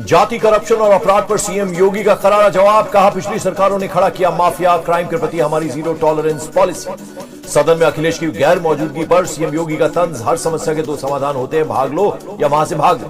जाति करप्शन और अपराध पर सीएम योगी का करारा जवाब। कहा, पिछली सरकारों ने खड़ा किया माफिया, क्राइम के प्रति हमारी जीरो टॉलरेंस पॉलिसी। सदन में अखिलेश की गैर मौजूदगी पर सीएम योगी का तंज, हर समस्या के दो समाधान होते हैं, भाग लो या वहां से भाग लो।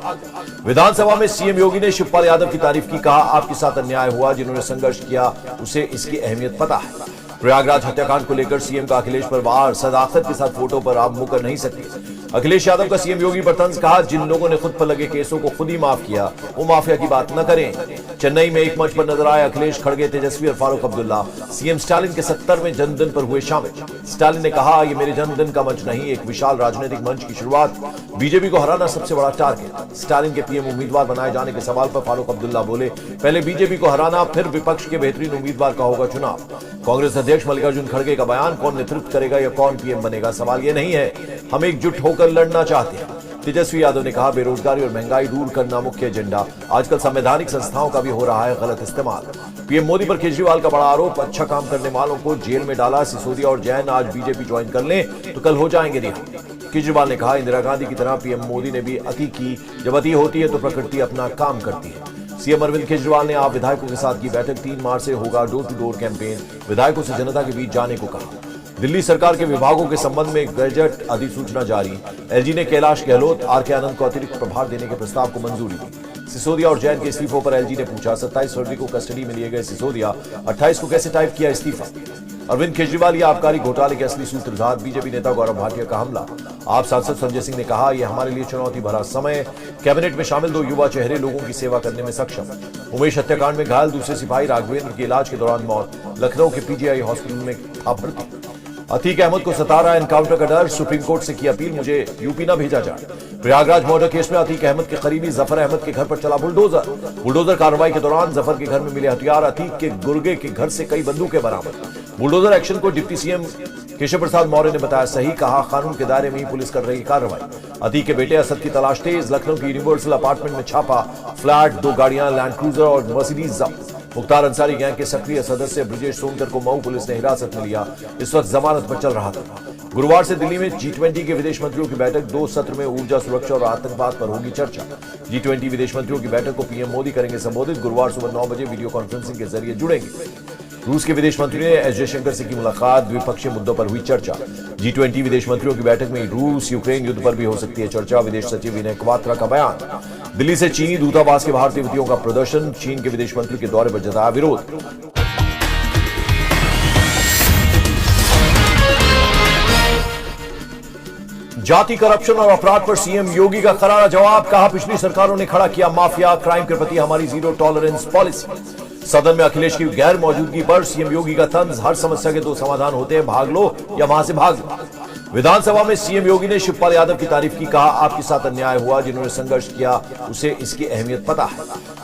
विधानसभा में सीएम योगी ने शिवपाल यादव की तारीफ की। कहा, आपके साथ अन्याय हुआ, जिन्होंने संघर्ष किया उसे इसकी अहमियत पता है। प्रयागराज हत्याकांड को लेकर सीएम का अखिलेश पर वार, सदाकत के साथ फोटो पर आप मुकर नहीं सकते। अखिलेश यादव का सीएम योगी पर तंज। कहा, जिन लोगों ने खुद पर लगे केसों को खुद ही माफ किया, वो माफिया की बात न करें। चेन्नई में एक मंच पर नजर आए अखिलेश, खड़गे, तेजस्वी और फारूक अब्दुल्ला। सीएम स्टालिन के 70वें जन्मदिन पर हुए शामिल। स्टालिन ने कहा, ये मेरे जन्मदिन का मंच नहीं, एक विशाल राजनीतिक मंच की शुरुआत। बीजेपी को हराना सबसे बड़ा टारगेट। स्टालिन के पीएम उम्मीदवार बनाए जाने के सवाल पर फारूक अब्दुल्ला बोले, पहले बीजेपी को हराना, फिर विपक्ष के बेहतरीन उम्मीदवार का होगा चुनाव। कांग्रेस अध्यक्ष मल्लिकार्जुन खड़गे का बयान, कौन नेतृत्व करेगा या कौन पीएम बनेगा, सवाल ये नहीं है, हम एकजुट होकर लड़ना चाहते हैं। तेजस्वी यादव ने कहा, बेरोजगारी और महंगाई दूर करना मुख्य एजेंडा। आजकल संवैधानिक संस्थाओं का भी हो रहा है गलत इस्तेमाल। पीएम मोदी पर केजरीवाल का बड़ा आरोप, अच्छा काम करने वालों को जेल में डाला। सिसोदिया और जैन आज बीजेपी ज्वाइन कर लें तो कल हो जाएंगे रिहा। केजरीवाल ने कहा, इंदिरा गांधी की तरह पीएम मोदी ने भी अति की, जब अति होती है तो प्रकृति अपना काम करती है। सीएम अरविंद केजरीवाल ने आप विधायकों के साथ की बैठक। 3 मार्च से होगा डोर टू डोर कैंपेन। विधायकों से जनता के बीच जाने को कहा। दिल्ली सरकार के विभागों के संबंध में गैजेट अधिसूचना जारी। एलजी ने कैलाश गहलोत, आरके आनंद को अतिरिक्त प्रभार देने के प्रस्ताव को मंजूरी दी। सिसोदिया और जैन के इस्तीफों पर एलजी ने पूछा, 27 फरवरी को कस्टडी में लिए गए सिसोदिया, 28 को कैसे टाइप किया इस्तीफा। अरविंद केजरीवाल या आबकारी घोटाले के असली सूत्रधार, बीजेपी नेता गौरव भाटिया का हमला। आप सांसद संजय सिंह ने कहा, यह हमारे लिए चुनौती भरा समय। कैबिनेट में शामिल 2 युवा चेहरे लोगों की सेवा करने में सक्षम। उमेश हत्याकांड में घायल दूसरे सिपाही राघवेंद्र की इलाज के दौरान मौत। लखनऊ के पीजीआई हॉस्पिटल में था भर्ती। अतीक अहमद को सता रहा एनकाउंटर का डर, सुप्रीम कोर्ट से की अपील, मुझे यूपी न भेजा जाए। प्रयागराज मर्डर केस में अतीक अहमद के करीबी जफर अहमद के घर पर चला बुलडोजर कार्रवाई के दौरान जफर के घर में मिले हथियार। अतीक के गुर्गे के घर से कई बंदूकें बरामद। बुलडोजर एक्शन को डिप्टी सीएम केशव प्रसाद मौर्य ने बताया सही। कहा, कानून के दायरे में ही पुलिस कर रही कार्रवाई। अतीक के बेटे असद की तलाश तेज। लखनऊ की यूनिवर्सल अपार्टमेंट में छापा, फ्लैट, 2 गाड़ियां, लैंड क्रूजर और मर्सिडीज जब्त। मुख्तार अंसारी गैंग के सक्रिय सदस्य ब्रजेश सोनकर को मऊ पुलिस ने हिरासत में लिया। इस वक्त जमानत पर चल रहा था। गुरुवार से दिल्ली में G20 के विदेश मंत्रियों की बैठक। 2 सत्र में ऊर्जा सुरक्षा और आतंकवाद पर होगी चर्चा। G20 विदेश मंत्रियों की बैठक को पीएम मोदी करेंगे संबोधित। गुरुवार सुबह 9 बजे वीडियो कॉन्फ्रेंसिंग के जरिए जुड़ेंगे। रूस के विदेश मंत्री ने एस जयशंकर से की मुलाकात। द्विपक्षीय मुद्दों पर हुई चर्चा। G20 विदेश मंत्रियों की बैठक में रूस यूक्रेन युद्ध पर भी हो सकती है चर्चा। विदेश सचिव विनय क्वात्रा का बयान। दिल्ली से चीनी दूतावास के बाहर तिब्बतियों का प्रदर्शन। चीन के विदेश मंत्री के दौरे पर जताया विरोध। जाति करप्शन और अपराध पर सीएम योगी का करारा जवाब। कहा, पिछली सरकारों ने खड़ा किया माफिया, क्राइम के प्रति हमारी जीरो टॉलरेंस पॉलिसी। सदन में अखिलेश की गैर मौजूदगी पर सीएम योगी का तंज, हर समस्या के 2 समाधान होते हैं, भाग लो या वहां से भाग लो। विधानसभा में सीएम योगी ने शिवपाल यादव की तारीफ की। कहा, आपके साथ अन्याय हुआ, जिन्होंने संघर्ष किया उसे इसकी अहमियत पता है।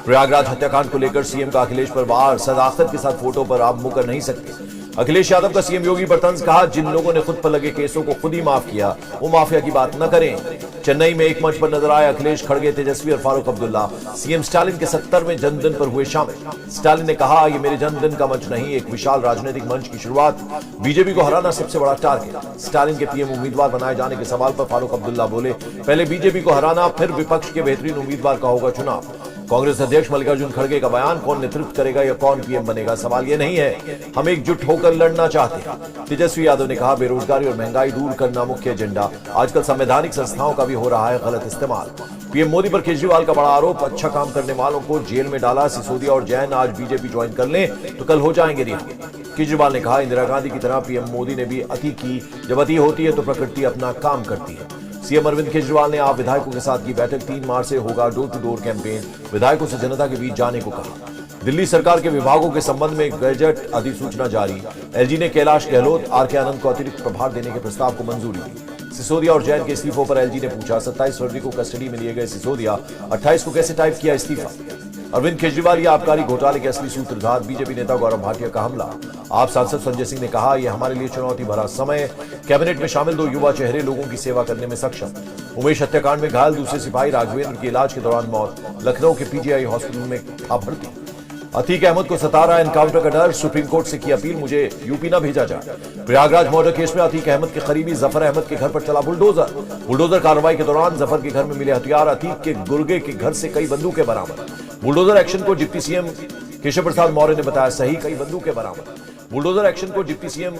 प्रयागराज हत्याकांड को लेकर सीएम का अखिलेश पर वार, सदाकत के साथ फोटो पर आप मुकर नहीं सकते। अखिलेश यादव का सीएम योगी पर तंज। कहा, जिन लोगों ने खुद पर लगे केसों को खुद ही माफ किया, वो माफिया की बात न करें। चेन्नई में एक मंच पर नजर आए अखिलेश, खड़गे, तेजस्वी और फारूक अब्दुल्ला। सीएम स्टालिन के 70वें जन्मदिन पर हुए शामिल। स्टालिन ने कहा, ये मेरे जन्मदिन का मंच नहीं, एक विशाल राजनीतिक मंच की शुरुआत। बीजेपी को हराना सबसे बड़ा टारगेट। स्टालिन के पीएम उम्मीदवार बनाए जाने के सवाल पर फारूक अब्दुल्ला बोले, पहले बीजेपी को हराना, फिर विपक्ष के बेहतरीन उम्मीदवार का होगा चुनाव। कांग्रेस अध्यक्ष मल्लिकार्जुन खड़गे का बयान, कौन नेतृत्व करेगा या कौन पीएम बनेगा, सवाल ये नहीं है, हम एकजुट होकर लड़ना चाहते हैं। तेजस्वी यादव ने कहा, बेरोजगारी और महंगाई दूर करना मुख्य एजेंडा। आजकल संवैधानिक संस्थाओं का भी हो रहा है गलत इस्तेमाल। पीएम मोदी पर केजरीवाल का बड़ा आरोप, अच्छा काम करने वालों को जेल में डाला। सिसोदिया और जैन आज बीजेपी ज्वाइन कर लें तो कल हो जाएंगे रिहा। केजरीवाल ने कहा, इंदिरा गांधी की तरह पीएम मोदी ने भी अति की, जब अति होती है तो प्रकृति अपना काम करती है। सीएम अरविंद केजरीवाल ने आप विधायकों के साथ की बैठक। 3 मार्च से होगा डोर टू डोर कैंपेन। विधायकों से जनता के बीच जाने को कहा। दिल्ली सरकार के विभागों के संबंध में गैजेट अधिसूचना जारी। एलजी ने कैलाश गहलोत, आरके आनंद को अतिरिक्त प्रभार देने के प्रस्ताव को मंजूरी दी। सिसोदिया और जैन के इस्तीफों पर एलजी ने पूछा, 27 फरवरी को कस्टडी में लिए गए सिसोदिया, 28 को कैसे टाइप किया इस्तीफा। अरविंद केजरीवाल या आबकारी घोटाले के असली सूत्रधार, बीजेपी नेता गौरव भाटिया का हमला। आप सांसद संजय सिंह ने कहा, यह हमारे लिए चुनौती भरा समय। कैबिनेट में शामिल 2 युवा चेहरे लोगों की सेवा करने में सक्षम। उमेश हत्याकांड में घायल दूसरे सिपाही राघवेंद्र की इलाज के दौरान मौत। लखनऊ के पीजीआई हॉस्पिटल में था भर्ती। अतीक अहमद को सता रहा एनकाउंटर का डर, सुप्रीम कोर्ट से की अपील, मुझे यूपी न भेजा जाए। प्रयागराज मर्डर केस में अतीक अहमद के करीबी जफर अहमद के घर पर चला बुलडोजर कार्रवाई के दौरान जफर के घर में मिले हथियार, अतीक के गुर्गे के घर से कई बंदूकें बरामद। बुलडोजर एक्शन को डिप्टी सीएम केशव प्रसाद मौर्य ने बताया सही, कई बंदूकें बरामद। बुलडोजर एक्शन को डिप्टी सीएम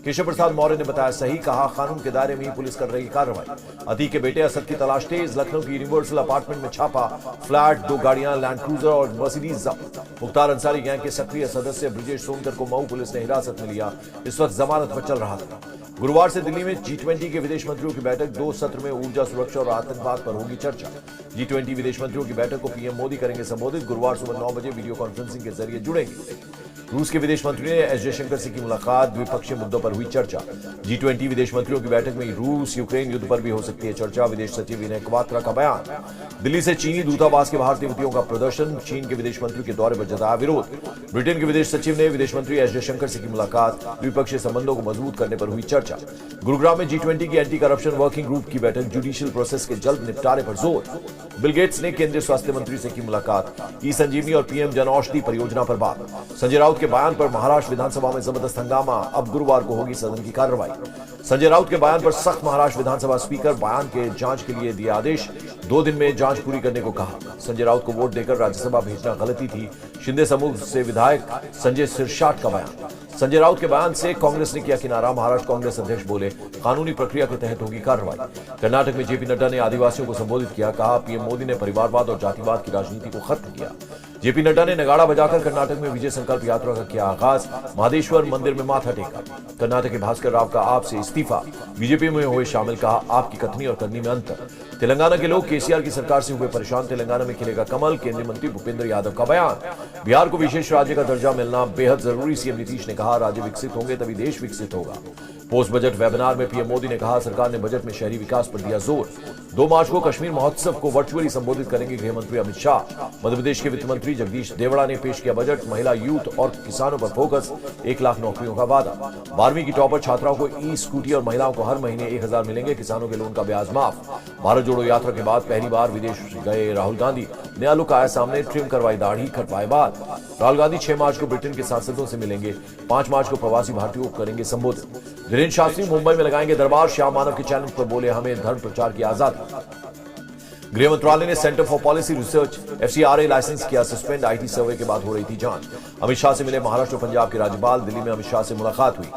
केशव प्रसाद मौर्य ने बताया सही, कहा कानून के दायरे में ही पुलिस कर रही कार्रवाई। अतीक के बेटे असद की तलाश तेज, लखनऊ की यूनिवर्सल अपार्टमेंट में छापा, फ्लैट, 2 गाड़ियां, लैंड क्रूजर और मर्सिडीज जब्त। मुख्तार अंसारी गैंग के सक्रिय सदस्य ब्रिजेश सोनकर को मऊ पुलिस ने हिरासत में लिया, इस वक्त जमानत पर चल रहा था। गुरुवार से दिल्ली में G20 के विदेश मंत्रियों की बैठक, 2 सत्र में ऊर्जा सुरक्षा और आतंकवाद पर होगी चर्चा। G20 विदेश मंत्रियों की बैठक को पीएम मोदी करेंगे संबोधित, गुरुवार सुबह 9 बजे वीडियो कॉन्फ्रेंसिंग के जरिए जुड़ेंगे। रूस के विदेश मंत्री ने एस जयशंकर से की मुलाकात, द्विपक्षीय मुद्दों पर हुई चर्चा। G20 विदेश मंत्रियों की बैठक में रूस यूक्रेन युद्ध पर भी हो सकती है चर्चा, विदेश सचिव विनय क्वात्रा का बयान। दिल्ली से चीनी दूतावास के बाहर तिब्बतियों का प्रदर्शन, चीन के विदेश मंत्री के दौरे पर जताया विरोध। ब्रिटेन के विदेश सचिव ने विदेश मंत्री एस जयशंकर से की मुलाकात, द्विपक्षीय संबंधों को मजबूत करने पर हुई चर्चा। गुरुग्राम में G20 की एंटी करप्शन वर्किंग ग्रुप की बैठक, जुडिशियल प्रोसेस के जल्द निपटारे पर जोर। बिल गेट्स ने केंद्रीय स्वास्थ्य मंत्री से की मुलाकात, ई संजीवनी और पीएम जन औषधि परियोजना पर बात। संजय राउत के बयान पर महाराष्ट्र विधानसभा में जबरदस्त हंगामा, अब गुरुवार को होगी सदन की कार्रवाई। संजय राउत के बयान पर सख्त, महाराष्ट्र विधानसभा स्पीकर बयान के जांच के लिए दिया आदेश, 2 दिन में जांच पूरी करने को कहा। संजय राउत को वोट देकर राज्यसभा भेजना गलती थी, शिंदे समूह से विधायक संजय सिरसाट का बयान। संजय राउत के बयान से कांग्रेस ने किया किनारा, महाराष्ट्र कांग्रेस अध्यक्ष बोले कानूनी प्रक्रिया के तहत होगी कार्रवाई। कर्नाटक में जेपी नड्डा ने आदिवासियों को संबोधित किया, कहा पीएम मोदी ने परिवारवाद और जातिवाद की राजनीति को खत्म किया। जेपी नड्डा ने नगाड़ा बजाकर कर्नाटक में विजय संकल्प यात्रा का किया आगाज, महादेश्वर मंदिर में माथा टेका। कर्नाटक के भास्कर राव का आप से इस्तीफा, बीजेपी में हुए शामिल, कहा आपकी कथनी और करनी में अंतर। तेलंगाना के लोग केसीआर की सरकार से हुए परेशान, तेलंगाना में खिलेगा कमल, केंद्रीय मंत्री भूपेंद्र यादव का बयान। बिहार को विशेष राज्य का दर्जा मिलना बेहद जरूरी, सीएम नीतीश ने कहा राज्य विकसित होंगे तभी देश विकसित होगा। पोस्ट बजट वेबिनार में पीएम मोदी ने कहा सरकार ने बजट में शहरी विकास पर दिया जोर। 2 मार्च को कश्मीर महोत्सव को वर्चुअली संबोधित करेंगे गृह मंत्री अमित शाह। मध्य प्रदेश के वित्त मंत्री जगदीश देवड़ा ने पेश किया बजट, महिला, यूथ और किसानों पर फोकस, 1 लाख नौकरियों का वादा। 12वीं की टॉपर छात्राओं को ई स्कूटी और महिलाओं को हर महीने 1000 मिलेंगे, किसानों के लोन का ब्याज माफ। भारत जोड़ो यात्रा के बाद पहली बार विदेश गए राहुल गांधी, नया लुक आया सामने, ट्रिम करवाई दाढ़ी, कटवाए बाल। राहुल गांधी 6 मार्च को ब्रिटेन के सांसदों से मिलेंगे, 5 मार्च को प्रवासी भारतीयों को करेंगे संबोधित। धीरेन्द्र शास्त्री मुंबई में लगाएंगे दरबार, श्याम मानव के चैलेंज पर बोले हमें धर्म प्रचार की आजादी। गृह मंत्रालय ने centre for policy research FCRA licence किया सस्पेंड, IT सर्वे के बाद हो रही थी जांच। अमित शाह से मिले महाराष्ट्र और पंजाब के राज्यपाल, दिल्ली में अमित शाह से मुलाकात हुई।